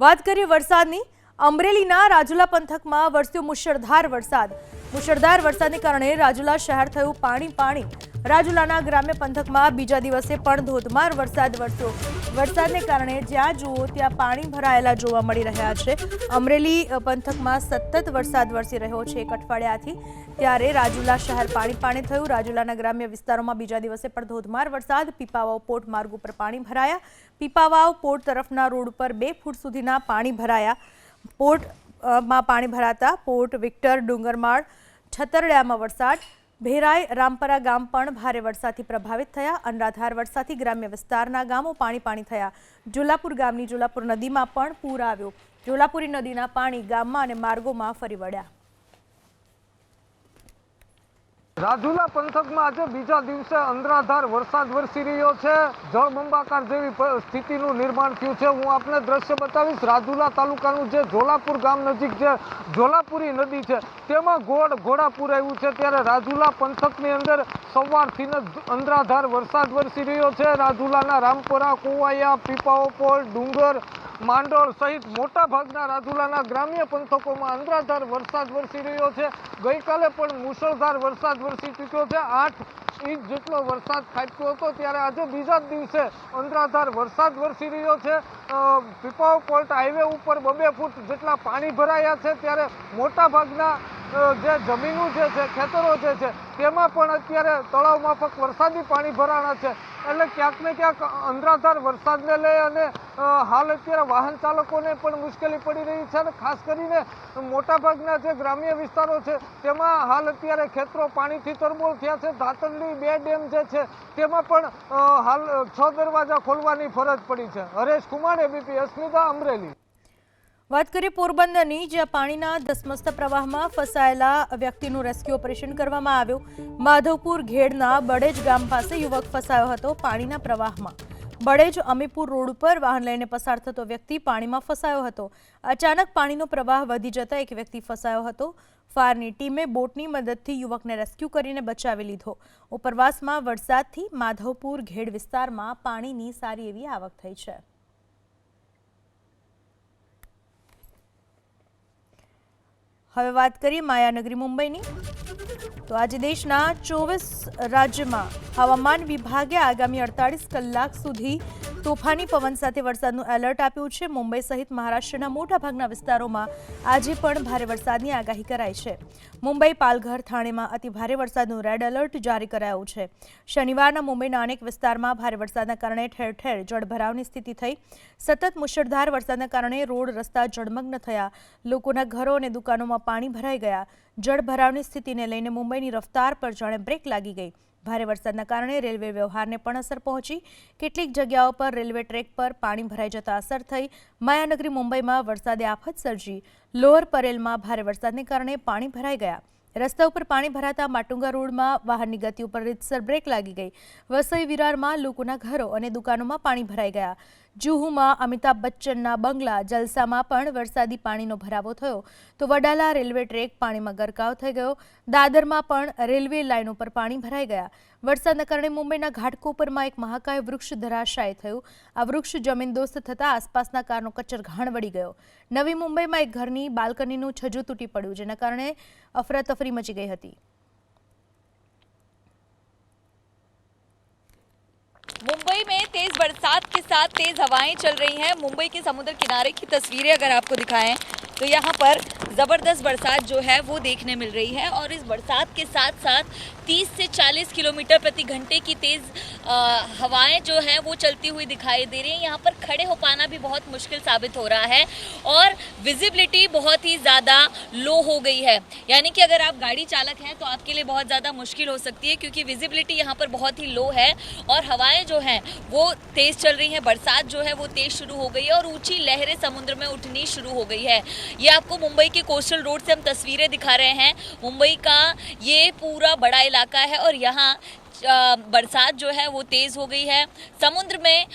વાત કરીએ વરસાદની। અમરેલીના રાજુલા પંથકમાં વરસ્યો મુશળધાર વરસાદને કારણે રાજુલા શહેર થયું પાણી। રાજુલાના ગ્રામ્ય પંથકમાં બીજા દિવસે પણ ધોધમાર વરસાદ વરસ્યો। વરસાદને કારણે જ્યાં જુઓ ત્યાં પાણી ભરાયેલા જોવા મળી રહ્યા છે। અમરેલી પંથકમાં સતત વરસાદ વરસી રહ્યો છે એક અઠવાડિયાથી, ત્યારે રાજુલા શહેર પાણી થયું। રાજુલાના ગ્રામ્ય વિસ્તારોમાં બીજા દિવસે પણ ધોધમાર વરસાદ। પીપાવાવ પોર્ટ માર્ગ ઉપર પાણી ભરાયા। પીપાવાવ પોર્ટ તરફના રોડ પર 2 ફૂટ સુધીના પાણી ભરાયા। પોર્ટમાં પાણી ભરાતા પોર્ટ વિક્ટર, ડુંગરમાળ, છતરડિયામાં વરસાદ। ભેરાઈ, રામપરા ગામ પણ ભારે વરસાદથી પ્રભાવિત થયા। અનરાધાર વરસાદથી ગ્રામ્ય વિસ્તારના ગામો પાણી થયા। જોલાપુર ગામની જોલાપુર નદીમાં પણ પૂર આવ્યો। જોલાપુરી નદીના પાણી ગામમાં અને માર્ગોમાં ફરી વળ્યા। રાજુલા પંથકમાં આજે બીજા દિવસે અંધરાધાર વરસાદ વરસી રહ્યો છે। જળબંબાકાર જેવી સ્થિતિનું નિર્માણ થયું છે। હું આપને દ્રશ્ય બતાવીશ। રાજુલા તાલુકાનું જે જોલાપુર ગામ નજીક જે જોલાપુરી નદી છે તેમાં ઘોડાપુર આવ્યું છે। ત્યારે રાજુલા પંથકની અંદર સવારથી જ અંધરાધાર વરસાદ વરસી રહ્યો છે। રાજુલાના રામપરા, કોવાયા, પીપાઓ પોલ, ડુંગર, માંડોળ સહિત મોટા ભાગના રાજુલાના ગ્રામ્ય પંથકોમાં અંધરાધાર વરસાદ વરસી રહ્યો છે। ગઈકાલે પણ મુશળધાર વરસાદ વરસી ચૂક્યો છે। 8 ઇંચ જેટલો વરસાદ ખાબક્યો હતો, ત્યારે આજે બીજા દિવસે અંધરાધાર વરસાદ વરસી રહ્યો છે। પીપાવ પોર્ટ હાઈવે ઉપર 2 ફૂટ જેટલા પાણી ભરાયા છે। ત્યારે મોટા ભાગના જે જમીનો જે છે, ખેતરો જે છે, તેમાં પણ અત્યારે તળાવ માફક વરસાદી પાણી ભરાણા છે। એટલે ક્યાંક ને ક્યાંક અંધરાધાર વરસાદને લઈ અને હાલ અત્યારે વાહન ચાલકોને પણ મુશ્કેલી પડી રહી છે। અને ખાસ કરીને મોટાભાગના જે ગ્રામ્ય વિસ્તારો છે તેમાં હાલ અત્યારે ખેતરો પાણીથી તરબોળ થયા છે। ધાતરડી 2 ડેમ જે છે તેમાં પણ હાલ 6 દરવાજા ખોલવાની ફરજ પડી છે। હરેશ કુમાર, એબીપી અસ્મિતા, અમરેલી। વાત કરીએ પોરબંદરની, જ્યાં પાણીના ધસમસતા પ્રવાહમાં ફસાયેલા વ્યક્તિનું રેસ્ક્યુ ઓપરેશન કરવામાં આવ્યું। માધવપુર ઘેડના બડેજ ગામ પાસે યુવક ફસાયો હતો પાણીના પ્રવાહમાં। બડેજ અમીપુર રોડ ઉપર વાહન લઈને પસાર થતો વ્યક્તિ પાણીમાં ફસાયો હતો। અચાનક પાણીનો પ્રવાહ વધી જતા એક વ્યક્તિ ફસાયો હતો। ફાયરની ટીમે બોટની મદદથી યુવકને રેસ્ક્યુ કરીને બચાવી લીધો। ઉપરવાસમાં વરસાદથી માધવપુર ઘેડ વિસ્તારમાં પાણીની સારી એવી આવક થઈ છે। હવે વાત કરીએ માયાનગરી મુંબઈની, તો આજે દેશના 24 રાજ્યમાં હવામાન વિભાગે આગામી 48 કલાક સુધી તોફાની પવન સાથે વરસાદનું એલર્ટ આપ્યું છે। મુંબઈ સહિત મહારાષ્ટ્રના મોટાભાગના વિસ્તારોમાં આજે પણ ભારે વરસાદની આગાહી કરાઈ છે। મુંબઈ, પાલઘર, થાણેમાં અતિભારે વરસાદનું રેડ એલર્ટ જારી કરાયું છે। શનિવારના મુંબઈના અનેક વિસ્તારમાં ભારે વરસાદના કારણે ઠેર ઠેર જળભરાવની સ્થિતિ થઈ। સતત મુશળધાર વરસાદના કારણે રોડ રસ્તા જળમગ્ન થયા। લોકોના ઘરો અને દુકાનોમાં પાણી ભરાઈ ગયા। જળભરાવની સ્થિતિને લઈને મુંબઈની રફતાર પર જાણે બ્રેક લાગી ગઈ। ભારે વરસાદના કારણે રેલવે વ્યવહારને પણ અસર પહોંચી। કેટલીક જગ્યાઓ પર રેલવે ટ્રેક પર પાણી ભરાઈ જતા અસર થઈ। માયાનગરી મુંબઈમાં વરસાદે આફત સર્જી। લોઅર પરેલમાં ભારે વરસાદને કારણે પાણી ભરાઈ ગયા। રસ્તા ઉપર પાણી ભરાતા માટુંગા રોડમાં વાહનની ગતિ ઉપર રીતસર બ્રેક લાગી ગઈ। વસઈ વિરારમાં લોકોના ઘરો અને દુકાનોમાં પાણી ભરાઈ ગયા। જુહુમાં અમિતાભ બચ્ચનના બંગલા જલસામાં પણ વરસાદી પાણીનો ભરાવો થયો, તો વડાલા રેલવે ટ્રેક પાણીમાં ગરકાવ થઈ ગયો। દાદરમાં પણ રેલવે લાઇન ઉપર પાણી ભરાઈ ગયા। વરસાદના કારણે મુંબઈના ઘાટકોપરમાં એક મહાકાય વૃક્ષ ધરાશાયી થયું। આ વૃક્ષ જમીનદોસ્ત થતાં આસપાસના કારનો કચરઘાણ વળી ગયો। નવી મુંબઈમાં એક ઘરની બાલ્કનીનું છજ્જું તૂટી પડ્યું, જેના કારણે અફરાતફરી મચી ગઈ હતી। मुंबई में तेज बरसात के साथ तेज हवाएं चल रही हैं। मुंबई के समुद्र किनारे की तस्वीरें अगर आपको दिखाएं तो यहाँ पर ज़बरदस्त बरसात जो है वो देखने मिल रही है। और इस बरसात के साथ साथ 30 से 40 किलोमीटर प्रति घंटे की तेज़ हवाएं जो है वो चलती हुई दिखाई दे रही हैं। यहाँ पर खड़े हो पाना भी बहुत मुश्किल साबित हो रहा है और विजिबिलिटी बहुत ही ज़्यादा लो हो गई है। यानी कि अगर आप गाड़ी चालक हैं तो आपके लिए बहुत ज़्यादा मुश्किल हो सकती है, क्योंकि विजिबिलिटी यहाँ पर बहुत ही लो है और हवाएं जो हैं वो तेज़ चल रही हैं। बरसात जो है वो तेज़ शुरू हो गई है और ऊंची लहरें समुद्र में उठनी शुरू हो गई है। ये आपको मुंबई के कोस्टल रोड से हम तस्वीरें दिखा रहे हैं। मुंबई का ये पूरा बड़ा इलाका है और यहाँ बरसात जो है वो तेज़ हो गई है। समुद्र में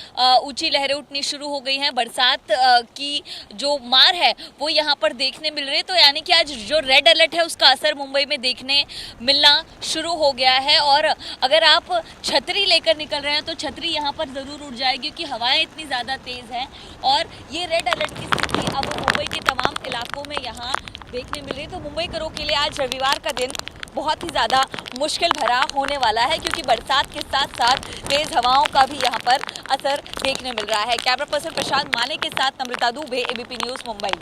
ऊंची लहरें उठनी शुरू हो गई हैं। बरसात की जो मार है वो यहाँ पर देखने मिल रही है। तो यानी कि आज जो रेड अलर्ट है उसका असर मुंबई में देखने मिलना शुरू हो गया है। और अगर आप छतरी लेकर निकल रहे हैं तो छतरी यहाँ पर ज़रूर उड़ जाएगी, क्योंकि हवाएं इतनी ज़्यादा तेज़ हैं और ये रेड अलर्ट की स्थिति देखने मिल रही है। तो मुंबईकरों के लिए आज रविवार का दिन बहुत ही ज़्यादा मुश्किल भरा होने वाला है, क्योंकि बरसात के साथ साथ तेज़ हवाओं का भी यहाँ पर असर देखने मिल रहा है। कैमरा पर्सन प्रशांत माने के साथ नम्रता दुबे, एबीपी न्यूज़, मुंबई।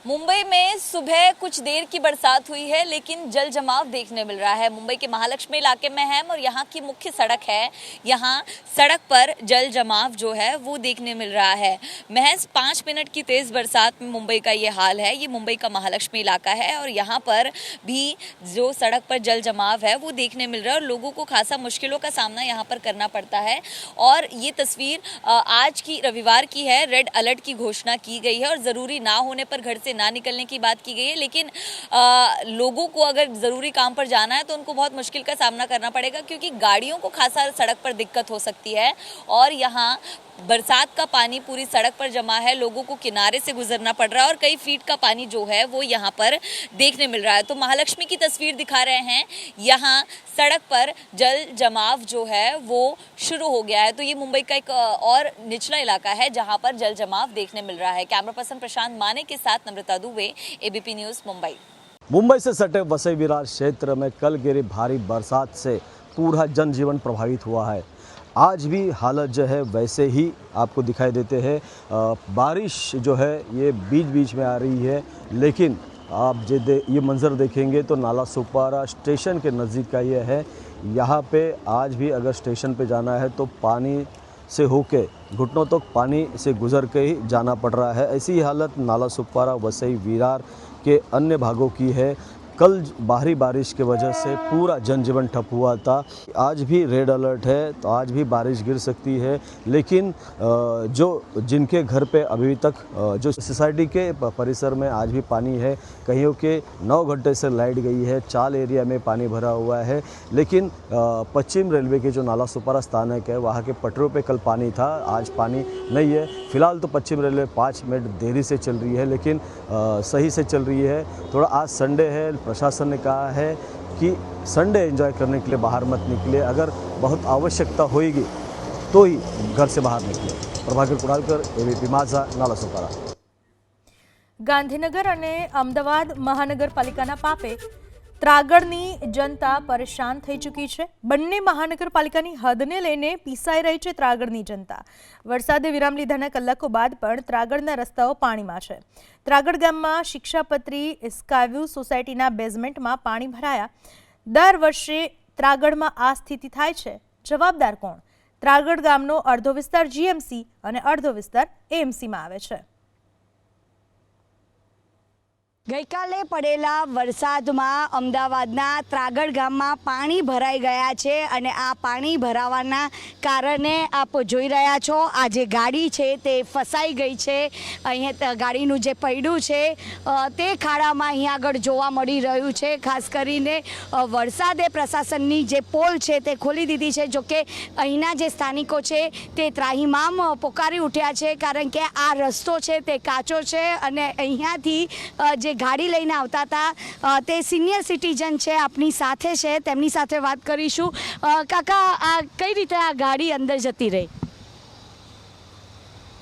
मुंबई में सुबह कुछ देर की बरसात हुई है, लेकिन जल जमाव देखने मिल रहा है। मुंबई के महालक्ष्मी इलाके में है और यहाँ की मुख्य सड़क है। यहाँ सड़क पर जल जमाव जो है वो देखने मिल रहा है। महज 5 मिनट की तेज़ बरसात में मुंबई का ये हाल है। ये मुंबई का महालक्ष्मी इलाका है और यहाँ पर भी जो सड़क पर जल जमाव है वो देखने मिल रहा है और लोगों को खासा मुश्किलों का सामना यहाँ पर करना पड़ता है। और ये तस्वीर आज की रविवार की है। रेड अलर्ट की घोषणा की गई है और ज़रूरी ना होने पर घर से ना निकलने की बात की गई है, लेकिन लोगों को अगर ज़रूरी काम पर जाना है तो उनको बहुत मुश्किल का सामना करना पड़ेगा, क्योंकि गाड़ियों को खासा सड़क पर दिक्कत हो सकती है। और यहाँ बरसात का पानी पूरी सड़क पर जमा है, लोगों को किनारे से गुजरना पड़ रहा है और कई फीट का पानी जो है वो यहाँ पर देखने मिल रहा है। तो महालक्ष्मी की तस्वीर दिखा रहे हैं, यहाँ सड़क पर जल जमाव जो है वो शुरू हो गया है। तो ये मुंबई का एक और निचला इलाका है जहाँ पर जल जमाव देखने मिल रहा है। कैमरा पर्सन प्रशांत माने के साथ नम्रता दुबे, एबीपी न्यूज़, मुंबई। मुंबई से सटे वसई विरार क्षेत्र में कल गिरी भारी बरसात से पूरा जनजीवन प्रभावित हुआ है। आज भी हालत जो है वैसे ही आपको दिखाई देते हैं। बारिश जो है ये बीच बीच में आ रही है, लेकिन आप ये मंज़र देखेंगे तो नाला सुपारा स्टेशन के नज़दीक का ये है। यहाँ पे आज भी अगर स्टेशन पे जाना है तो पानी से होके घुटनों तक पानी से गुजर के ही जाना पड़ रहा है। ऐसी हालत नाला सुपारा, वसई विरार के अन्य भागों की है। कल भारी बारिश की वजह से पूरा जनजीवन ठप हुआ था। आज भी रेड अलर्ट है, तो आज भी बारिश गिर सकती है। लेकिन जो जिनके घर पे अभी तक जो सोसाइटी के परिसर में आज भी पानी है, कहीं के 9 घंटे से लाइट गई है, चाल एरिया में पानी भरा हुआ है। लेकिन पश्चिम रेलवे के जो नाला सुपारा स्थानक है वहाँ के पटरों पे कल पानी था, आज पानी नहीं है। फिलहाल तो पश्चिम रेलवे 5 मिनट देरी से चल रही है, लेकिन सही से चल रही है। थोड़ा आज संडे है, प्रशासन ने कहा है कि संडे एंजॉय करने के लिए बाहर मत निकले, अगर बहुत आवश्यकता होगी तो ही घर से बाहर निकले। प्रभाकर कुडालकर, एबीपी माझा, नाला सुपारा। ગાંધીનગર અને અમદાવાદ મહાનગરપાલિકાના પાપે ત્રાગડની જનતા પરેશાન થઈ ચૂકી છે। બંને મહાનગરપાલિકાની હદને લઈને પીસાઈ રહી છે ત્રાગડની જનતા। વરસાદે વિરામ લીધાના કલાકો બાદ પણ ત્રાગડના રસ્તાઓ પાણીમાં છે। ત્રાગડ ગામમાં શિક્ષાપત્રી સ્કાયવ્યુ સોસાયટીના બેઝમેન્ટમાં પાણી ભરાયા। દર વર્ષે ત્રાગડમાં આ સ્થિતિ થાય છે, જવાબદાર કોણ? ત્રાગડ ગામનો અડધો વિસ્તાર જીએમસી અને અડધો વિસ્તાર એએમસીમાં આવે છે। ગઈકાલે પડેલા વરસાદમાં અમદાવાદના ત્રાગડ ગામમાં પાણી ભરાઈ ગયા છે અને આ પાણી ભરાવાના કારણે આપ જોઈ રહ્યા છો આ જે ગાડી છે તે ફસાઈ ગઈ છે। અહીંયા ગાડીનું જે પૈડું છે તે ખાડામાં અહીંયા આગળ જોવા મળી રહ્યું છે। ખાસ કરીને વરસાદે પ્રશાસનની જે પોલ છે તે ખોલી દીધી છે। જોકે અહીંના જે સ્થાનિકો છે તે ત્રાહિમામ પોકારી ઉઠ્યા છે, કારણ કે આ રસ્તો છે તે કાચો છે અને અહીંયાથી જે ગાડી લઈને આવતા હતા તે સિનિયર સિટીઝન છે, આપની સાથે છે, તેમની સાથે વાત કરીશું। કાકા, આ કઈ રીતે આ ગાડી અંદર જતી રહી?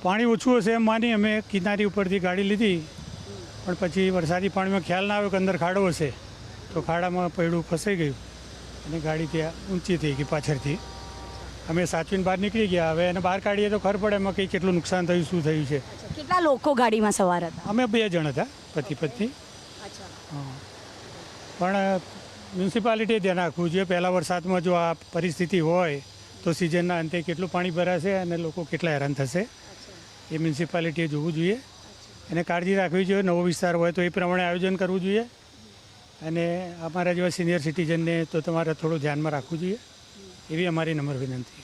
પાણી ઓછું હશે એમ માની અમે કિનારી ઉપરથી ગાડી લીધી, પણ પછી વરસાદી પાણીમાં ખ્યાલ ના આવ્યો કે અંદર ખાડો હશે, તો ખાડામાં પૈડું ફસાઈ ગયું અને ગાડી ત્યાં ઊંચી થઈ ગઈ પાછળથી। અમે સાચવીને બહાર નીકળી ગયા। હવે એને બહાર કાઢીએ તો ખબર પડે એમાં કંઈ કેટલું નુકસાન થયું, શું થયું છે। કેટલા લોકો ગાડીમાં સવાર હતા? અમે 2 જણ હતા, પતિ પત્ની। હા, પણ મ્યુનિસિપાલિટીએ ધ્યાન રાખવું જોઈએ। પહેલાં વરસાદમાં જો આ પરિસ્થિતિ હોય તો સિઝનના અંતે કેટલું પાણી ભરાશે અને લોકો કેટલા હેરાન થશે, એ મ્યુનિસિપાલિટીએ જોવું જોઈએ અને કાળજી રાખવી જોઈએ। નવો વિસ્તાર હોય તો એ પ્રમાણે આયોજન કરવું જોઈએ અને અમારા જેવા સિનિયર સિટીઝનને તો તમારે થોડું ધ્યાનમાં રાખવું જોઈએ, એવી અમારી નમ્ર વિનંતી।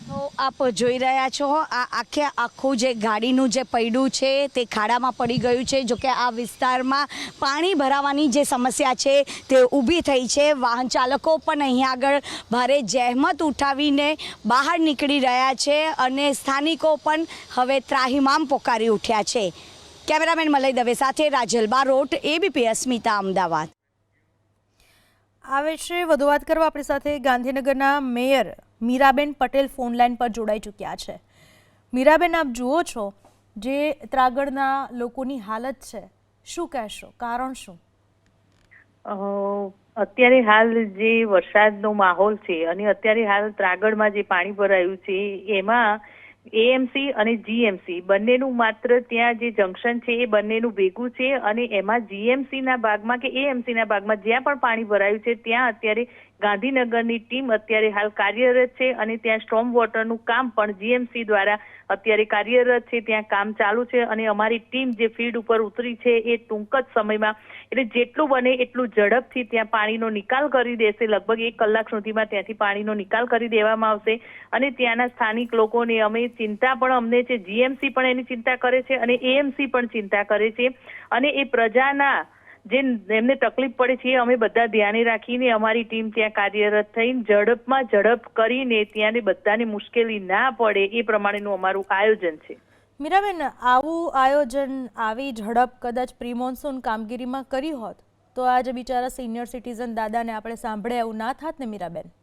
તો આપ જોઈ રહ્યા છો આ આખું જે ગાડીનું જે પૈડું છે તે ખાડામાં પડી ગયું છે। જોકે આ વિસ્તારમાં પાણી ભરાવાની જે સમસ્યા છે તે ઊભી થઈ છે। વાહન ચાલકો પણ અહીં આગળ ભારે જહેમત ઉઠાવીને બહાર નીકળી રહ્યા છે અને સ્થાનિકો પણ હવે ત્રાહિમામ પોકારી ઉઠ્યા છે। કેમેરામેન મલય દવે સાથે રાજલ બારોટ, એબીપી અસ્મિતા, અમદાવાદ। આવે છે વધુ વાત કરવા આપણી સાથે ગાંધીનગરના mayor Miraben Patel phone line પર જોડાઈ ચૂક્યા છે। મીરાબેન, આપ જુઓ છો જે ત્રાગડના લોકોની હાલત છે, શું કહેશો, કારણ શું? અત્યારે હાલ જે વરસાદનો માહોલ છે અને અત્યારે હાલ ત્રાગડમાં જે પાણી ભરાયું છે એમાં એએમસી અને જીએમસી બંનેનું માત્ર ત્યાં જે જંકશન છે એ બંનેનું ભેગું છે અને એમાં જીએમસીના ભાગમાં કે એએમસીના ભાગમાં જ્યાં પણ પાણી ભરાયું છે ત્યાં અત્યારે ગાંધીનગરની ટીમ અત્યારે હાલ કાર્યરત છે અને ત્યાં સ્ટોર્મ વોટરનું કામ પણ જીએમસી દ્વારા અત્યારે કાર્યરત છે, ત્યાં કામ ચાલુ છે અને અમારી ટીમ જે ફીલ્ડ ઉપર ઉતરી છે એ ટૂંક જ સમયમાં એટલે જેટલું બને એટલું ઝડપથી ત્યાં પાણીનો નિકાલ કરી દેશે. લગભગ 1 કલાક સુધીમાં ત્યાંથી પાણીનો નિકાલ કરી દેવામાં આવશે અને ત્યાંના સ્થાનિક લોકોને અમે ચિંતા પણ અમને છે, જીએમસી પણ એની ચિંતા કરે છે અને એએમસી પણ ચિંતા કરે છે અને એ પ્રજાના જે એમને તકલીફ પડે છે એ અમે બધા ધ્યાને રાખીને અમારી ટીમ ત્યાં કાર્યરત થઈને ઝડપમાં ઝડપ કરીને ત્યાં બધાને મુશ્કેલી ના પડે એ પ્રમાણેનું અમારું આયોજન છે. મીરાબેન, આવું આયોજન, આવી ઝડપ કદાચ પ્રી મોન્સૂન કામગીરીમાં કરી હોત તો આજે બિચારા સિનિયર સિટીઝન દાદાને આપણે સાંભળ્યા એવું ના થાત ને મીરાબેન?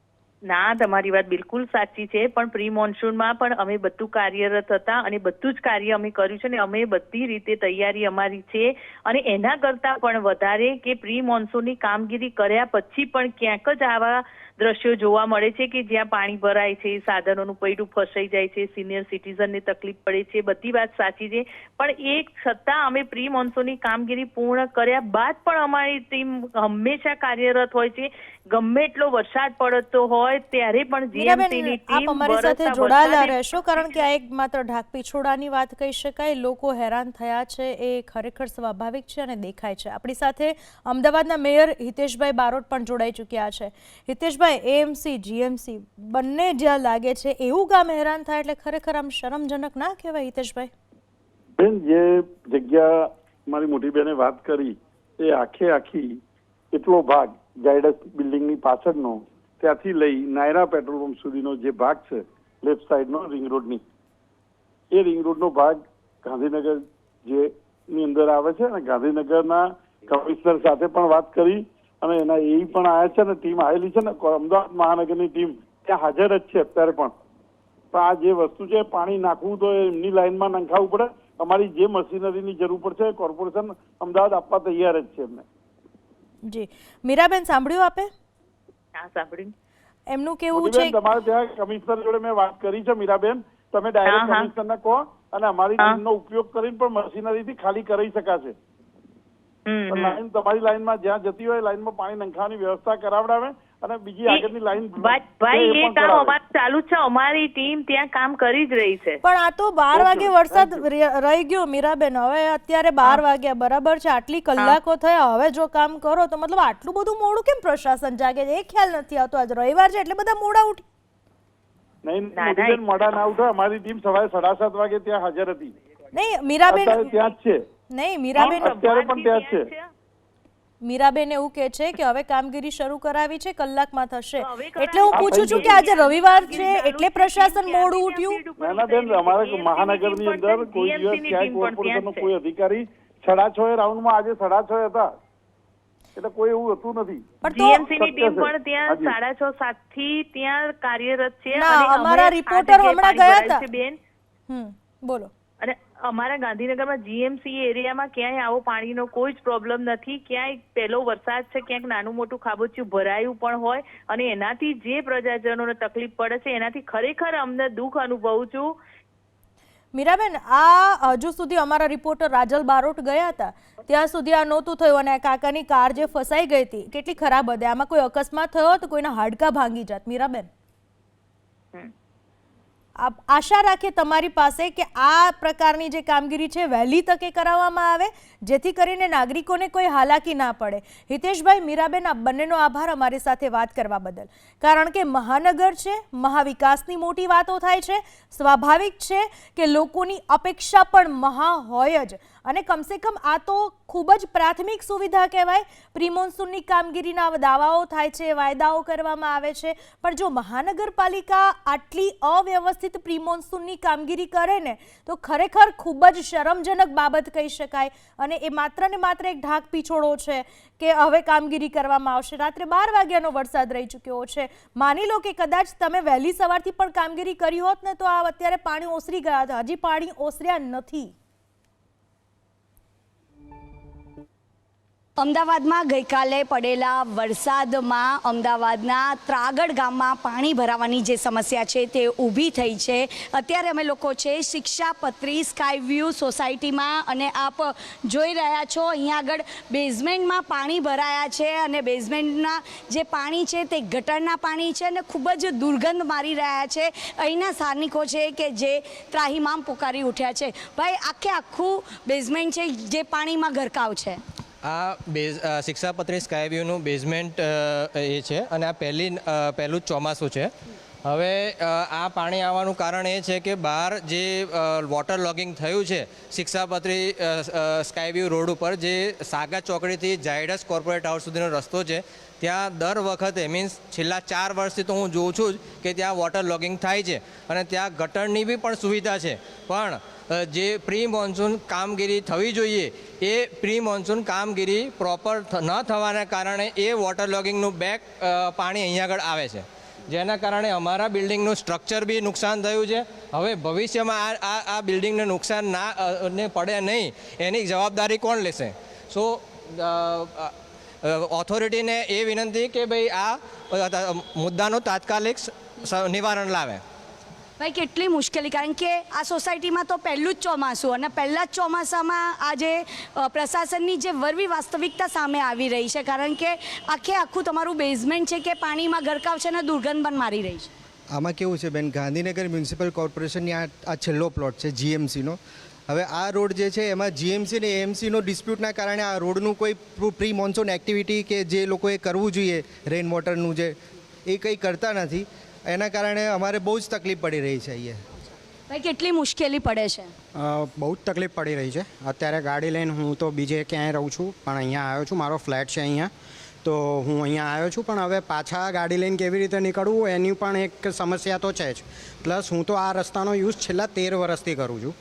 ના, તમારી વાત બિલકુલ સાચી છે, પણ પ્રી મોન્સૂનમાં પણ અમે બધું કાર્યરત હતા અને બધું જ કાર્ય અમે કર્યું છે અને અમે બધી રીતે તૈયારી અમારી છે અને એના કરતાં પણ વધારે કે પ્રી મોન્સૂનની કામગીરી કર્યા પછી પણ ક્યાંક જ આવા દ્રશ્યો જોવા મળે છે કે જ્યાં પાણી ભરાય છે, સાધનોનું પૈડું ફસાઈ જાય છે, સિનિયર સિટીઝનને તકલીફ પડે છે. બધી વાત સાચી છે, પણ એ છતાં અમે પ્રી મોન્સૂનની કામગીરી પૂર્ણ કર્યા બાદ પણ અમારી ટીમ હંમેશા કાર્યરત હોય છે. ગમે એટલો વરસાદ પડતો હોય ત્યારે પણ જીએમસીની મીરાબેન, આપ ટીમ અમારી સાથે જોડાયેલા રહેશો, કારણ કે આ એક માત્ર ઢાંકપીછોડાની વાત કહી શકાય. લોકો હેરાન થયા છે એ ખરેખર સ્વાભાવિક છે અને દેખાય છે. આપણી સાથે અમદાવાદના મેયર હિતેશભાઈ બારોટ પણ જોડાઈ ચૂક્યા છે. હિતેશભાઈ, એએમસી જીએમસી બંને જ્યાં લાગે છે એવું ગામ હેરાન થાય એટલે ખરેખર આમ શરમજનક ના કહેવાય? હિતેશભાઈ બેન, જે જગ્યા મારી મોટી બેને વાત કરી એ આખી એટલો ભાગ ઝાયડસ બિલ્ડિંગની પાછળનો ત્યાંથી લઈ નાયરા પેટ્રોલ પંપ સુધીનો જે ભાગ છે લેફ્ટ સાઈડનો રિંગ રોડની, એ રિંગ રોડનો ભાગ ગાંધીનગર જે ની અંદર આવે છે અને ગાંધીનગરના કમિશનર સાથે પણ વાત કરી અને એના એ પણ આવ્યા છે ને ટીમ આવેલી છે ને અમદાવાદ મહાનગરની ટીમ ત્યાં હાજર જ છે અત્યારે પણ આ જે વસ્તુ છે પાણી નાખવું તો એમની લાઈનમાં નંખાવવું પડે. અમારી જે મશીનરીની જરૂર પડશે કોર્પોરેશન અમદાવાદ આપવા તૈયાર જ છે એમને. જી મીરાબેન, સાંભળ્યું આપે? હા, સાંભળ્યું. એમનું કેવું છે તમારે ત્યાં કમિશનર જોડે મેં વાત કરી છે મીરાબેન, તમે ડાયરેક્ટ કમિશનરને કહો અને અમારી ટીમનો ઉપયોગ કરીને પણ મશીનરીથી ખાલી કરી શકાશે. લાઈન તમારી લાઈનમાં જ્યાં જતી હોય લાઈનમાં પાણી નંખાવાની વ્યવસ્થા કરાવડાવે અને બીજી આગળની લાઈન ભાઈ એ કામ અમારું ચાલુ છે, અમારી ટીમ ત્યાં કામ કરી જ રહી છે. પણ આ તો 12 વાગે વરસાદ રહી ગયો મીરાબેન, હવે અત્યારે 12 વાગ્યા બરાબર છે, આટલી કલાકો થયા, હવે જો કામ કરો તો મતલબ આટલું બધું મોડું કેમ પ્રશાસન જાગે છે એ ખ્યાલ નથી આવતો. આજ રવિવાર છે એટલે બધા મોડા ઉઠી. નહીં, મોડા ના ઉઠો, અમારી ટીમ સવારે 7:30 વાગે ત્યાં હાજર હતી. નહીં મીરાબેન, ત્યાં જ છે. નહીં મીરાબેન, અત્યારે પણ ત્યાં જ છે. મીરાબેન એવું કે છે કે હવે કામગીરી શરૂ કરાવી છે, કલાકમાં થશે. એટલે હું પૂછું છું કે આજે રવિવાર છે એટલે પ્રશાસન મોડું ઉઠ્યું? ના બેન, અમારા મહાનગરની અંદર કોઈ દિવસ ક્યાંય કોર્પોરેશનનો કોઈ અધિકારી 6:30 રાઉન્ડમાં આજે 6:30 હતા એટલે કોઈ એવું હતું નથી. જીએમસીની ટીમ પણ ત્યાં 6:30 7 થી ત્યાં કાર્યરત છે અને અમારા રિપોર્ટર હમણાં ગયા હતા બેન. બોલો. અને અમારા ગાંધીનગરમાં જીએમસી એરિયામાં ક્યાંય આવો પાણીનો કોઈ જ પ્રોબ્લેમ નથી. ક્યાંય પહેલો વરસાદ છે, ક્યાંક નાનું મોટું ખાબોચિયું ભરાયું પણ હોય અને એનાથી જે પ્રજાજનોને તકલીફ પડે છે એનાથી ખરેખર અમને દુઃખ અનુભવું છું. મીરાબેન, આ હજુ સુધી અમારા રિપોર્ટર રાજલ બારોટ ગયા હતા ત્યાં સુધી આ નહોતું થયું અને કાકાની કાર જે ફસાઈ ગઈ હતી કેટલી ખરાબ હતી, આમાં કોઈ અકસ્માત થયો તો કોઈના હાડકા ભાંગી જાત. મીરાબેન, આશા રાખીએ તમારી પાસે કે આ પ્રકારની જે કામગીરી છે વહેલી તકે કરાવવામાં આવે જેથી કરીને નાગરિકોને કોઈ હાલાકી ના પડે. હિતેશભાઈ, મીરાબેન, આ બંનેનો આભાર અમારી સાથે વાત કરવા બદલ. કારણ કે મહાનગર છે, મહાવિકાસની મોટી વાતો થાય છે, સ્વાભાવિક છે કે લોકોની અપેક્ષા પણ મહા હોય જ અને કમસે કમ આ તો ખૂબ જ પ્રાથમિક સુવિધા કહેવાય. પ્રી મોન્સૂનની કામગીરીના દાવાઓ થાય છે, વાયદાઓ કરવામાં આવે છે, પણ જો મહાનગરપાલિકા આટલી અવ્યવસ્થિત પ્રી મોન્સૂનની કામગીરી કરે ને તો ખરેખર ખૂબ જ શરમજનક બાબત કહી શકાય. અને એ માત્ર ને માત્ર એક ઢાંક પીછોડો છે કે હવે કામગીરી કરવામાં આવશે. રાત્રે 12 વાગ્યાનો વરસાદ રહી ચૂક્યો છે. માની લો કે કદાચ તમે વહેલી સવારથી પણ કામગીરી કરી હોત ને તો આ અત્યારે પાણી ઓસરી ગયા હતા, હજી પાણી ઓસર્યા નથી. અમદાવાદમાં ગઈકાલે પડેલા વરસાદમાં અમદાવાદના ત્રાગડ ગામમાં પાણી ભરાવાની જે સમસ્યા છે તે ઊભી થઈ છે. અત્યારે અમે લોકો છે શિક્ષાપત્રી સ્કાય વ્યૂ સોસાયટીમાં અને આપ જોઈ રહ્યા છો અહીંયા આગળ બેઝમેન્ટમાં પાણી ભરાયા છે અને બેઝમેન્ટના જે પાણી છે તે ગટરના પાણી છે અને ખૂબ જ દુર્ગંધ મારી રહ્યા છે. અહીંના સ્થાનિકો છે કે જે ત્રાહિમામ પુકારી ઉઠ્યા છે. ભાઈ આખું બેઝમેન્ટ છે જે પાણીમાં ગરકાવ છે. આ શિક્ષાપત્રી સ્કાય વ્યૂનું બેઝમેન્ટ એ છે અને આ પહેલું જ ચોમાસું છે. હવે આ પાણી આવવાનું કારણ એ છે કે બહાર જે વોટર લોગિંગ થયું છે શિક્ષાપત્રી સ્કાય વ્યૂ રોડ ઉપર, જે સાગા ચોકડીથી ઝાયડસ કોર્પોરેટ હાઉસ સુધીનો રસ્તો છે, ત્યાં દર વખતે મીન્સ છેલ્લા 4 વર્ષથી તો હું જોઉં છું જ કે ત્યાં વોટર લોગિંગ થાય છે અને ત્યાં ગટરની બી પણ સુવિધા છે. પણ જે પ્રી મોન્સૂન કામગીરી થવી જોઈએ એ પ્રી મોન્સૂન કામગીરી પ્રોપર ન થવાના કારણે એ વોટર લોગિંગનું બેક પાણી અહીંયા આગળ આવે છે, જેના કારણે અમારા બિલ્ડિંગનું સ્ટ્રક્ચર બી નુકસાન થયું છે. હવે ભવિષ્યમાં આ બિલ્ડિંગને નુકસાન ને પડે નહીં એની જવાબદારી કોણ લેશે? સો ઓથોરિટીને એ વિનંતી કે ભાઈ આ મુદ્દાનું તાત્કાલિક નિવારણ લાવે. ભાઈ કેટલી મુશ્કેલી, કારણ કે આ સોસાયટીમાં તો પહેલું જ ચોમાસું અને પહેલાં જ ચોમાસામાં આજે પ્રશાસનની જે વરવી વાસ્તવિકતા સામે આવી રહી છે, કારણ કે આખું તમારું બેઝમેન્ટ છે કે પાણીમાં ગરકાવ છે અને દુર્ગંધ પણ મારી રહી છે. આમાં કેવું છે બેન, ગાંધીનગર મ્યુનિસિપલ કોર્પોરેશનની આ છેલ્લો પ્લોટ છે જીએમસીનો. હવે આ રોડ જે છે એમાં જીએમસી અને એએમસીનો ડિસ્પ્યુટના કારણે આ રોડનું કોઈ પ્રી મોન્સૂન એક્ટિવિટી કે જે લોકોએ કરવું જોઈએ રેઇન વોટરનું જે એ કંઈ કરતા નથી. એના કારણે અમારે બહુ જ તકલીફ પડી રહી છે. અહીંયા ભાઈ કેટલી મુશ્કેલી પડે છે? બહુ જ તકલીફ પડી રહી છે. અત્યારે ગાડી લઈને હું તો બીજે ક્યાંય રહું છું પણ અહીંયા આવ્યો છું, મારો ફ્લેટ છે અહીંયા, તો હું અહીંયા આવ્યો છું. પણ હવે પાછા ગાડી લઈને કેવી રીતે નીકળવું એની પણ એક સમસ્યા તો છે જ. પ્લસ હું તો આ રસ્તાનો યુઝ છેલ્લા 13 વર્ષથી કરું છું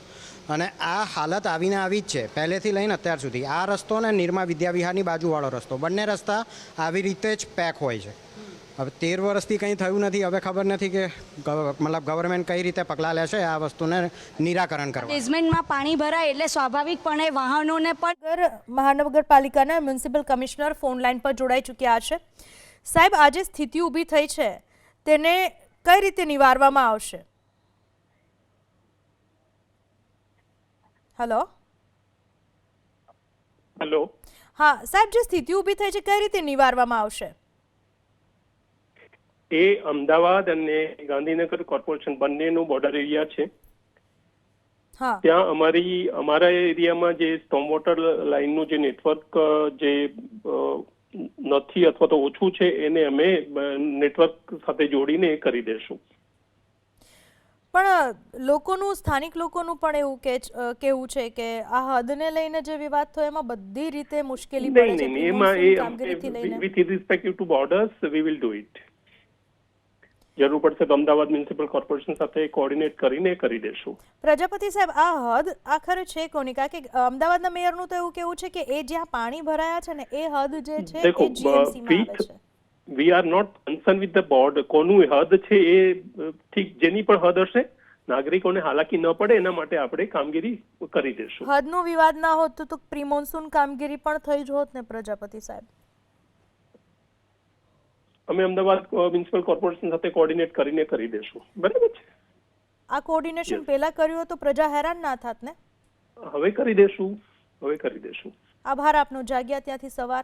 અને આ હાલત આવીને આવી જ છે પહેલેથી લઈને અત્યાર સુધી. આ રસ્તો ને નિરમા વિદ્યાવિહારની બાજુવાળો રસ્તો, બંને રસ્તા આવી રીતે જ પેક હોય છે. હવે 13 વર્ષથી કંઈ થયું નથી. હવે ખબર નથી કે મતલબ ગવર્મેન્ટ કઈ રીતે પગલાં લેશે આ વસ્તુને નિરાકરણ કરવા. બેઝમેન્ટમાં પાણી ભરાય એટલે સ્વાભાવિકપણે વાહનોને પણ. મહાનગરપાલિકાના મ્યુનિસિપલ કમિશનર ફોન લાઈન પર જોડાઈ ચૂક્યા છે. સાહેબ, આજે સ્થિતિ ઊભી થઈ છે તેને કઈ રીતે નિવારવામાં આવશે? હેલો. હા સાહેબ, જે સ્થિતિ ઊભી થઈ છે કઈ રીતે નિવારવામાં આવશે? એ અમદાવાદ અને ગાંધીનગર કોર્પોરેશન બંનેનું બોર્ડર એરિયા છે. ત્યાં અમારા એરિયામાં જે સ્ટોમ વોટર લાઇનનું જે નેટવર્ક જે નથી અથવા તો ઓછું છે એને અમે નેટવર્ક સાથે જોડીને કરી દેશું. પણ સ્થાનિક લોકોનું પણ એવું કેવું છે કે આ હદને લઈને જે વિવાદ થયો એમાં બધી રીતે મુશ્કેલી પડે છે. એમાં with respect to borders we will do it. જરૂર પડશે તો અમદાવાદ મ્યુનિસિપલ કોર્પોરેશન સાથે કોર્ડિનેટ કરીને કરી દેશું. પ્રજાપતિ સાહેબ, આ હદ આખરે છે કોની? કારણ કે અમદાવાદના મેયરનું તો એવું કેવું છે કે એ જ્યાં પાણી ભરાયા છે ને એ હદ જે છે એ જીએમસીમાં આવે છે. We are not concern with the board. કોનું હદ છે એ ઠીક, જેની પણ હદ હશે નાગરિકોને હાલાકી ન પડે એના માટે આપણે કામગીરી કરી દેશું. હદનો વિવાદ ના હોત તો પ્રી મોન્સૂન કામગીરી પણ થઈ જ હોત ને પ્રજાપતિ સાહેબ? અમે અમદાવાદ મ્યુનિસિપલ કોર્પોરેશન સાથે કોર્ડિનેટ કરીને કરી દેશું. બરાબર છે. આ કોર્ડિનેશન પહેલા કર્યું તો પ્રજા હેરાન ના થાત ને? હવે કરી દેશું. આભાર આપનો. જાગ્યા ત્યાંથી સવાર.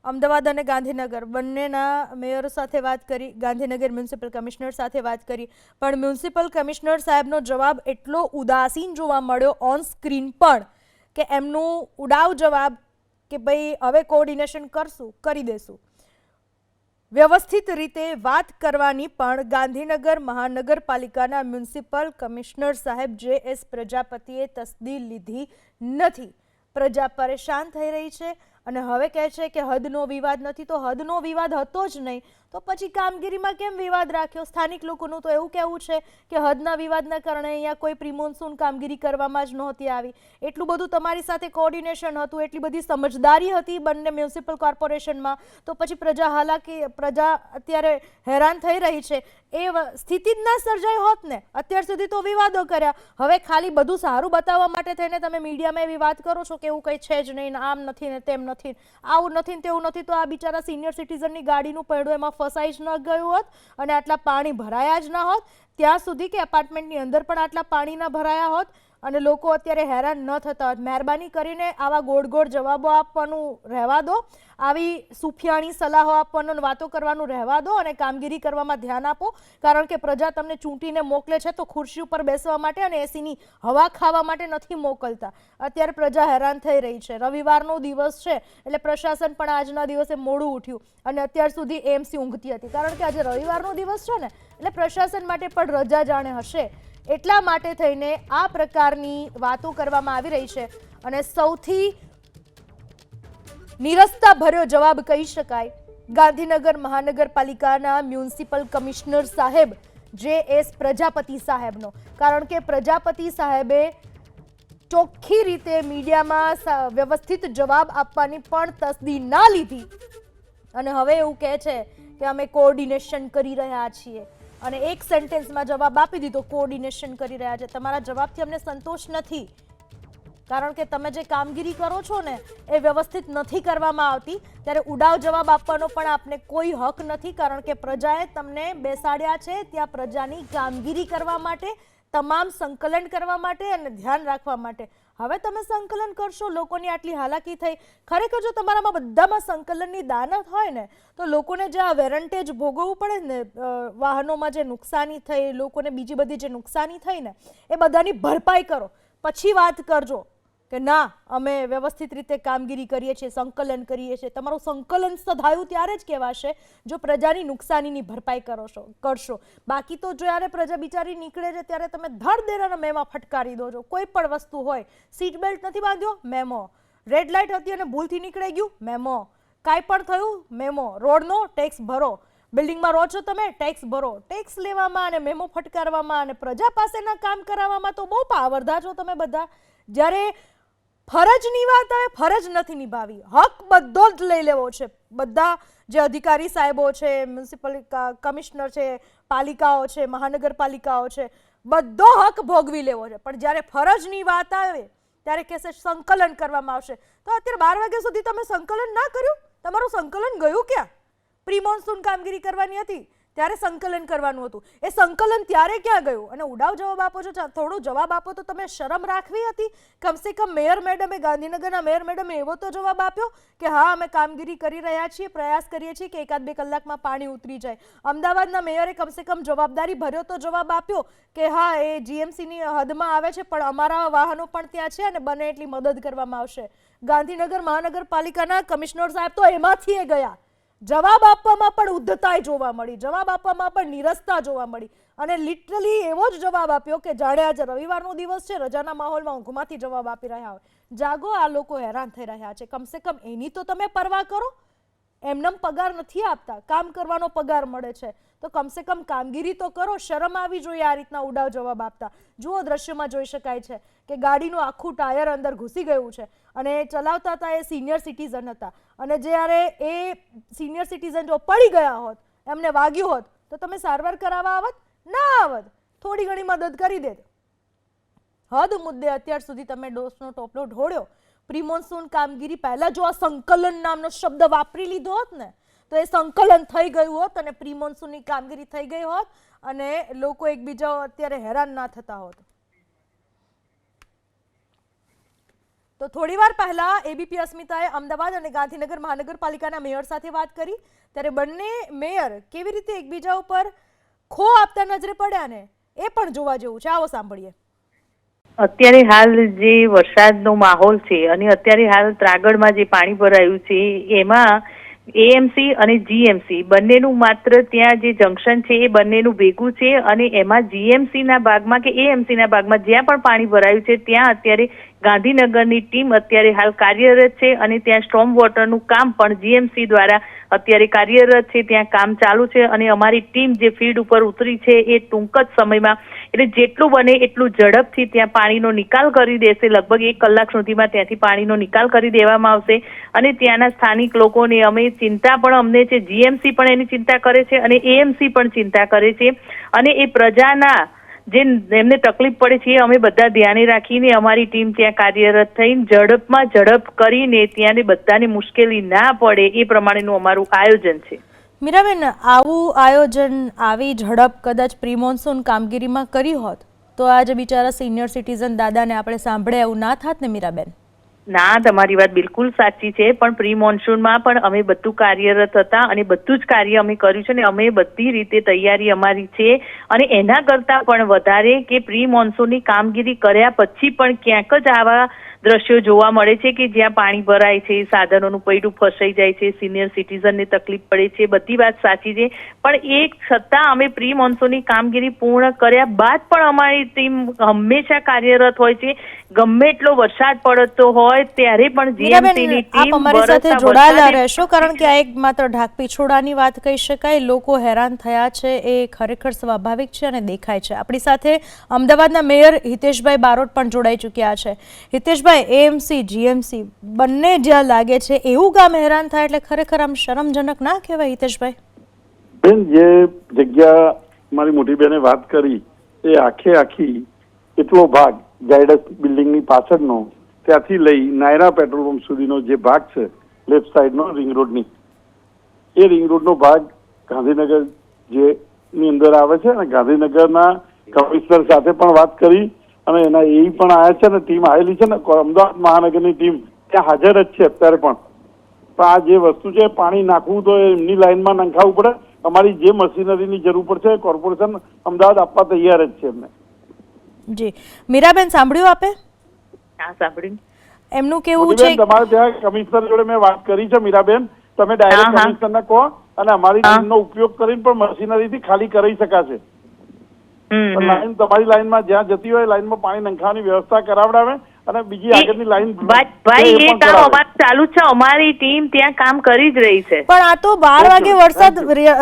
અમદાવાદ અને ગાંધીનગર બંનેના મેયરો સાથે વાત કરી, ગાંધીનગર મ્યુનિસિપલ કમિશનર સાથે વાત કરી, પણ મ્યુનિસિપલ કમિશનર સાહેબનો જવાબ એટલો ઉદાસીન જોવા મળ્યો ઓન સ્ક્રીન પણ કે એમનું ઉડાવ જવાબ કે ભાઈ હવે કોર્ડિનેશન કરશું, કરી દેશું. વ્યવસ્થિત રીતે વાત કરવાની પણ ગાંધીનગર મહાનગરપાલિકાના મ્યુનિસિપલ કમિશનર સાહેબ JS પ્રજાપતિએ તસદી લીધી નથી. પ્રજા પરેશાન થઈ રહી છે અને હવે કહે છે કે હદનો વિવાદ નથી, તો હદનો વિવાદ હતો જ નહીં તો પછી કામગીરીમાં કેમ વિવાદ રાખ્યો? સ્થાનિક લોકોનું તો એવું કહેવું છે કે હદના વિવાદના કારણે અહીંયા કોઈ પ્રી મોન્સૂન કામગીરી કરવામાં જ નહોતી આવી. એટલું બધું તમારી સાથે કોઓર્ડિનેશન હતું, એટલી બધી સમજદારી હતી બંને મ્યુનિસિપલ કોર્પોરેશનમાં, તો પછી પ્રજા અત્યારે હેરાન થઈ રહી છે. એ સ્થિતિ જ ના સર્જાઈ હોત ને. અત્યાર સુધી તો વિવાદો કર્યા, હવે ખાલી બધું સારું બતાવવા માટે થઈને તમે મીડિયામાં એવી વાત કરો છો કે એવું કંઈ છે જ નહીં, આમ નથી ને તેમ નથી, આવું નથી ને તેવું નથી, તો આ બિચારા સિનિયર સિટીઝનની ગાડીનું પૈડું એમાં ફસાઈ જ ન ગયું હોત અને આટલા પાણી ભરાયા જ ના હોત ત્યાં સુધી, કે એપાર્ટમેન્ટની અંદર પણ આટલા પાણી ના ભરાયા હોત અને લોકો અત્યારે હેરાન ન થતા હોત. મહેરબાની કરીને આવા ગોળ ગોળ જવાબો આપવાનું રહેવા દો, આવી સુફિયાણી સલાહો આપવાનું, વાતો કરવાનું રહેવા દો અને કામગીરી કરવામાં ધ્યાન આપો. કારણ કે પ્રજા તમને ચૂંટીને મોકલે છે તો ખુરશી ઉપર બેસવા માટે અને એસીની હવા ખાવા માટે નથી મોકલતા. અત્યારે પ્રજા હેરાન થઈ રહી છે. રવિવારનો દિવસ છે એટલે પ્રશાસન પણ આજના દિવસે મોડું ઉઠ્યું અને અત્યાર સુધી એએમસી ઊંઘતી હતી. કારણ કે આજે રવિવારનો દિવસ છે ને એટલે પ્રશાસન માટે પણ રજા જાણે હશે, એટલા માટે થઈને આ પ્રકારની વાતો કરવામાં આવી રહી છે. અને સૌથી નિરસ્તા ભર્યો જવાબ કહી શકાય ગાંધીનગર મહાનગરપાલિકાના મ્યુનિસિપલ કમિશનર સાહેબ JS પ્રજાપતિ સાહેબનો. કારણ કે પ્રજાપતિ સાહેબે ચોખ્ખી રીતે મીડિયામાં વ્યવસ્થિત જવાબ આપવાની પણ તસ્દી ના લીધી અને હવે એવું કહે છે કે અમે કોઓર્ડિનેશન કરી રહ્યા છીએ અને એક સેન્ટેન્સમાં જવાબ આપી દીધો, કોઓર્ડિનેશન કરી રહ્યા છે. તમારા જવાબથી અમને સંતોષ નથી, કારણ કે તમે જે કામગીરી કરો છો ને એ વ્યવસ્થિત નથી કરવામાં આવતી. ત્યારે ઉડાવ જવાબ આપવાનો પણ આપને કોઈ હક નથી, કારણ કે પ્રજાએ તમને બેસાડ્યા છે ત્યાં પ્રજાની કામગીરી કરવા માટે, તમામ સંકલન કરવા માટે અને ધ્યાન રાખવા માટે. હવે તમે સંકલન કરશો, લોકોની આટલી હાલાકી થઈ. ખરેખર જો તમારામાં બધામાં સંકલનની દાનત હોય ને તો લોકોને જે આ વેરંટેજ ભોગવવું પડે ને, વાહનોમાં જે નુકસાની થઈ, લોકોને બીજી બધી જે નુકસાની થઈ ને, એ બધાની ભરપાઈ કરો, પછી વાત કરજો કે ના અમે વ્યવસ્થિત રીતે કામગીરી કરીએ છીએ, સંકલન કરીએ છીએ. તમારું સંકલન સધાયું ત્યારે જ કહેવાશે જો પ્રજાની નુકસાનીની ભરપાઈ કરશો. બાકી તો જ્યારે પ્રજા બિચારી નીકળે છે ત્યારે તમે ધડ દેરાના મેમાં ફટકારી દો છો. કોઈ પણ વસ્તુ હોય, સીટ બેલ્ટ નથી બાંધ્યો, મેમો. રેડ લાઇટ હતી અને ભૂલથી નીકળી ગયું, મેમો. કાંઈ પણ થયું, મેમો. રોડનો ટેક્સ ભરો, બિલ્ડિંગમાં રહો છો તમે, ટેક્સ ભરો. ટેક્સ લેવામાં અને મેમો ફટકારવામાં અને પ્રજા પાસેના કામ કરાવવામાં તો બહુ પાવરદાર છો તમે બધા. જ્યારે ફરજની વાત આવે, ફરજ નથી નિભાવી, હક બધો જ લઈ લેવો છે. બધા જે અધિકારી સાહેબો છે, મ્યુનિસિપલ કમિશનર છે, પાલિકાઓ છે, મહાનગરપાલિકાઓ છે, બધો હક ભોગવી લેવો છે. પણ જ્યારે ફરજની વાત આવે ત્યારે કહેશે સંકલન કરવામાં આવશે. તો અત્યારે 12 વાગ્યા સુધી તમે સંકલન ના કર્યું, તમારું સંકલન ગયું ક્યાં? પ્રી મોન્સૂન કામગીરી કરવાની હતી ત્યારે સંકલન કરવાનું હતું, એ સંકલન ત્યારે ક્યાં ગયું? અને ઉડાવ જવાબ આપો છો, થોડો જવાબ આપો તો તમે શરમ રાખવી હતી. કમસે કમ મેયર મેડમે, ગાંધીનગરના મેયર મેડમે એવો તો જવાબ આપ્યો કે હા અમે કામગીરી કરી રહ્યા છીએ, પ્રયાસ કરીએ છીએ કે 1-2 કલાકમાં પાણી ઉતરી જાય. અમદાવાદના મેયરે કમસે કમ જવાબદારી ભર્યો તો જવાબ આપ્યો કે હા એ GMCની હદમાં આવે છે પણ અમારા વાહનો પણ ત્યાં છે અને બને એટલી મદદ કરવામાં આવશે. ગાંધીનગર મહાનગરપાલિકાના કમિશનર સાહેબ તો એમાંથી એ ગયા. જવાબ આપવામાં પણ ઉદ્ધતાઈ જોવા મળી, જવાબ આપવામાં પણ નિરસ્તા જોવા મળી અને લિટરલી એવો જ જવાબ આપ્યો કે જાણે આજે રવિવારનો દિવસ છે, રજાના માહોલમાં ઊંઘમાંથી જવાબ આપી રહ્યા હોય. જાગો, આ લોકો હેરાન થઈ રહ્યા છે, કમસે કમ એની તો તમે પરવા કરો. એમનેમ પગાર નથી આપતા, કામ કરવાનો પગાર મળે છે, તો કમસે કમ કામગીરી તો કરો. શરમ આવી જોઈએ આ રીતના ઉડાવ જવાબ આપતા. જુઓ, દ્રશ્યમાં જોઈ શકાય છે કે ગાડીનું આખું ટાયર અંદર ઘૂસી ગયું છે અને ચલાવતા હતા એ સિનિયર સિટીઝન હતા અને જ્યારે એ સિનિયર સિટીઝન જો પડી ગયા હોત, એમને વાગ્યું હોત તો તમે સારવાર કરાવવા આવત? ના આવત, થોડી ઘણી મદદ કરી દેત. હદ મુદ્દે અત્યાર સુધી તમે ડોસનો ટોપલો ઢોળ્યો. પ્રી મોન્સૂન કામગીરી પહેલા જો આ સંકલન નામનો શબ્દ વાપરી લીધો હોત ને તો એ સંકલન થઈ ગયું હોત અને પ્રી મોન્સૂનની કામગીરી થઈ ગઈ હોત અને લોકો એકબીજા અત્યારે હેરાન ના થતા હોત. તો થોડી વાર પહેલા એબીપી અસ્મિતાએ અમદાવાદ અને ગાંધીનગર મહાનગરપાલિકાના મેયર સાથે વાત કરી ત્યારે બંને મેયર કેવી રીતે એકબીજા ઉપર ખો આપતા નજરે પડ્યા ને એ પણ જોવા જેવું છે. આવો સાંભળીએ. અત્યારે હાલ જે વરસાદનો માહોલ છે અને અત્યારે હાલ ત્રાગડમાં જે પાણી ભરાયું છે એમાં એએમસી અને જીએમસી બંનેનું માત્ર ત્યાં જે જંકશન છે એ બંનેનું ભેગું છે અને એમાં જીએમસીના ભાગમાં કે એએમસીના ભાગમાં જ્યાં પણ પાણી ભરાયું છે ત્યાં અત્યારે ગાંધીનગરની ટીમ અત્યારે હાલ કાર્યરત છે અને ત્યાં સ્ટોર્મ વોટરનું કામ પણ જીએમસી દ્વારા અત્યારે કાર્યરત છે, ત્યાં કામ ચાલુ છે અને અમારી ટીમ જે ફીલ્ડ ઉપર ઉતરી છે એ ટૂંક જ સમયમાં એટલે જેટલું બને એટલું ઝડપથી ત્યાં પાણીનો નિકાલ કરી દેશે. લગભગ 1 કલાક સુધીમાં ત્યાંથી પાણીનો નિકાલ કરી દેવામાં આવશે અને ત્યાંના સ્થાનિક લોકોને અમે ચિંતા પણ અમને છે, જીએમસી પણ એની ચિંતા કરે છે અને એએમસી પણ ચિંતા કરે છે અને એ પ્રજાના જે એમને તકલીફ પડે છે એ અમે બધા ધ્યાને રાખીને અમારી ટીમ ત્યાં કાર્યરત થઈને ઝડપમાં ઝડપ કરીને ત્યાંને બધાને મુશ્કેલી ના પડે એ પ્રમાણેનું અમારું આયોજન છે. મીરાબેન, આવું આયોજન, આવી ઝડપ કદાચ પ્રી મોન્સૂન કામગીરીમાં કરી હોત તો આજે બિચારા સિનિયર સિટીઝન દાદાને આપણે સાંભળ્યા એવું ના થાત ને મીરાબેન? ના, તમારી વાત બિલકુલ સાચી છે, પણ પ્રી મોન્સૂનમાં પણ અમે બધું કાર્યરત હતા અને બધું જ કાર્ય અમે કર્યું છે અને અમે બધી રીતે તૈયારી અમારી છે અને એના કરતાં પણ વધારે કે પ્રી મોન્સૂનની કામગીરી કર્યા પછી પણ ક્યાંક જ આવા દ્રશ્યો જોવા મળે છે કે જ્યાં પાણી ભરાય છે, સાધનોનું પૈડું ફસાઈ જાય છે, સિનિયર સિટીઝનને તકલીફ પડે છે. બધી વાત સાચી છે, પણ એક છતાં અમે પ્રી મોન્સૂનની કામગીરી પૂર્ણ કર્યા બાદ પણ અમારી ટીમ હંમેશા કાર્યરત હોય છે. ગમે એટલો વરસાદ પડતો હોય ત્યારે પણ જીએમસીની ટીમ અમારી સાથે જોડાયેલા રહેશો, કારણ કે આ એક માત્ર ઢાકપીછોડાની વાત કહી શકાય. લોકો હેરાન થયા છે એ ખરેખર સ્વાભાવિક છે અને દેખાય છે. આપણી સાથે અમદાવાદના મેયર હિતેશભાઈ બારોટ પણ જોડાઈ ચૂક્યા છે. હિતેશભાઈ, એએમસી જીએમસી બંને જ્યાં લાગે છે એવું ગામ હેરાન થાય એટલે ખરેખર આમ શરમજનક ના કહેવાય? હિતેશભાઈ બેન, જે જગ્યા મારી મોટી બેને વાત કરી એ આખી એટલો ભાગ ગાયડસ બિલ્ડિંગની પાછળનો ત્યાંથી લઈ નાયરા પેટ્રોલ પંપ સુધીનો જે ભાગ છે લેફ્ટ સાઈડનો રિંગ રોડની, એ રિંગ રોડનો ભાગ ગાંધીનગર જે ની અંદર આવે છે અને ગાંધીનગરના કમિશનર સાથે પણ વાત કરી અને એના એ પણ આવ્યા છે ને ટીમ આવેલી છે ને અમદાવાદ મહાનગરની ટીમ ત્યાં હાજર જ છે અત્યારે પણ. આ જે વસ્તુ છે પાણી નાખવું તો એમની લાઈનમાં નંખાવવું પડે. અમારી જે મશીનરીની જરૂર પડશે કોર્પોરેશન અમદાવાદ આપવા તૈયાર જ છે એમને. જી મીરાબેન, સાંભળ્યું આપે? હા, સાંભળ્યું. એમનું કેવું છે તમારે ત્યાં કમિશનર જોડે મેં વાત કરી છે મીરાબેન, તમે ડાયરેક્ટ કમિશનરને કહો અને અમારી ટીમનો ઉપયોગ કરીને પણ મશીનરીથી ખાલી કરી શકાશે. લાઈન તમારી લાઈનમાં જ્યાં જતી હોય લાઈનમાં પાણી નંખાવાની વ્યવસ્થા કરાવડાવે અને બીજી આગળની લાઈન ભાઈ એ કામ અમારું ચાલુ છે, અમારી ટીમ ત્યાં કામ કરી જ રહી છે. પણ આ તો 12 વાગે વરસાદ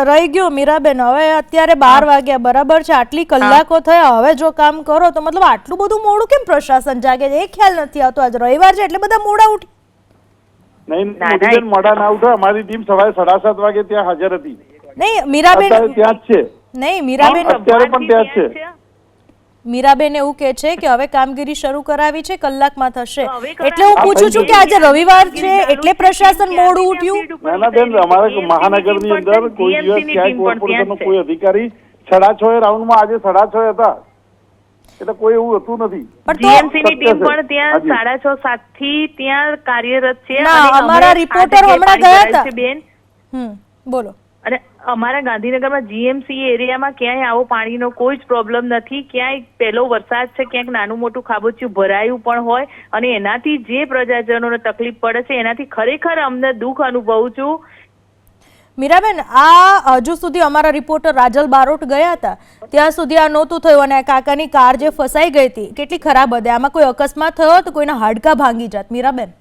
રહી ગયો મીરાબેન, હવે અત્યારે 12 વાગ્યા બરાબર છે, આટલી કલાકો થયા, હવે જો કામ કરો તો મતલબ આટલું બધું મોડું કેમ પ્રશાસન જાગે છે એ ખ્યાલ નથી આવતો. આજ રવિવાર છે એટલે બધા મોડા ઉઠી. નહીં, મોડા ના ઉઠો. અમારી ટીમ સવારે 7:30 વાગે ત્યાં હાજર હતી. નહીં મીરાબેન, ત્યાં જ છે. નહીં મીરાબેન, અત્યારે પણ ત્યાં જ છે. મીરાબેન એવું કે છે કે હવે કામગીરી શરૂ કરાવી છે, કલાકમાં થશે. એટલે હું પૂછું છું કે આજે રવિવાર છે એટલે પ્રશાસન મોડું ઉઠ્યું? ના બેન, અમારે મહાનગરની અંદર કોઈ દિવસ ક્યાંય કોર્પોરેશનનો કોઈ અધિકારી 6:30 રાઉન્ડમાં આજે 6:30 હતા એટલે કોઈ એવું હતું નથી. જીએમસીની ટીમ પણ ત્યાં 6:30 થી ત્યાં કાર્યરત છે. અમારા રિપોર્ટર હમણાં ગયા હતા બેન. બોલો. અને અમારા ગાંધીનગરમાં જીએમસી એરિયામાં ક્યાંય આવો પાણીનો કોઈ જ પ્રોબ્લેમ નથી. ક્યાંય પહેલો વરસાદ છે, ક્યાંક નાનું મોટું ખાબોચિયું ભરાયું પણ હોય અને એનાથી જે પ્રજાજનોને તકલીફ પડે છે એનાથી ખરેખર અમને દુઃખ અનુભવું છું. મીરાબેન, આ હજુ સુધી અમારા રિપોર્ટર રાજલ બારોટ ગયા હતા ત્યાં સુધી આ નહોતું થયું અને કાકાની કાર જે ફસાઈ ગઈ હતી કેટલી ખરાબ હતી. આમાં કોઈ અકસ્માત થયો તો કોઈના હાડકા ભાંગી જાત. મીરાબેન,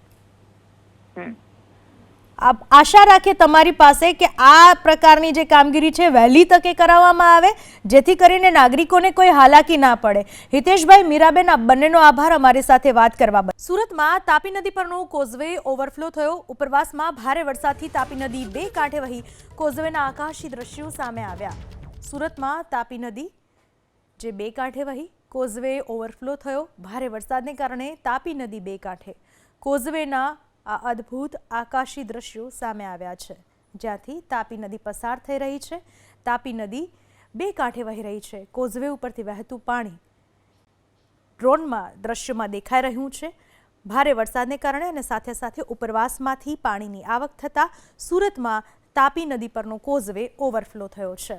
આશા રાખીએ તમારી પાસે કે આ પ્રકારની જે કામગીરી છે વહેલી તકે કરાવવામાં આવે જેથી કરીને નાગરિકોને કોઈ હાલાકી ના પડે. હિતેશભાઈ, મીરાબેન, આ બંનેનો આભાર અમારી સાથે વાત કરવા બદલ. સુરતમાં તાપી નદી પરનો કોઝવે ઓવરફ્લો થયો. ઉપરવાસમાં ભારે વરસાદથી તાપી નદી બે કાંઠે વહી કોઝવેના આકાશી દ્રશ્યો સામે આવ્યા. સુરતમાં તાપી નદી જે બે કાંઠે વહી કોઝવે ઓવરફ્લો થયો. ભારે વરસાદને કારણે તાપી નદી બે કાંઠે કોઝવેના આ અદ્ભુત આકાશી દ્રશ્યો સામે આવ્યા છે જ્યાંથી તાપી નદી પસાર થઈ રહી છે. તાપી નદી બે કાંઠે વહી રહી છે. કોઝવે ઉપરથી વહેતું પાણી ડ્રોનમાં દ્રશ્યમાં દેખાઈ રહ્યું છે. ભારે વરસાદને કારણે અને સાથે સાથે ઉપરવાસમાંથી પાણીની આવક થતાં સુરતમાં તાપી નદી પરનો કોઝવે ઓવરફ્લો થયો છે.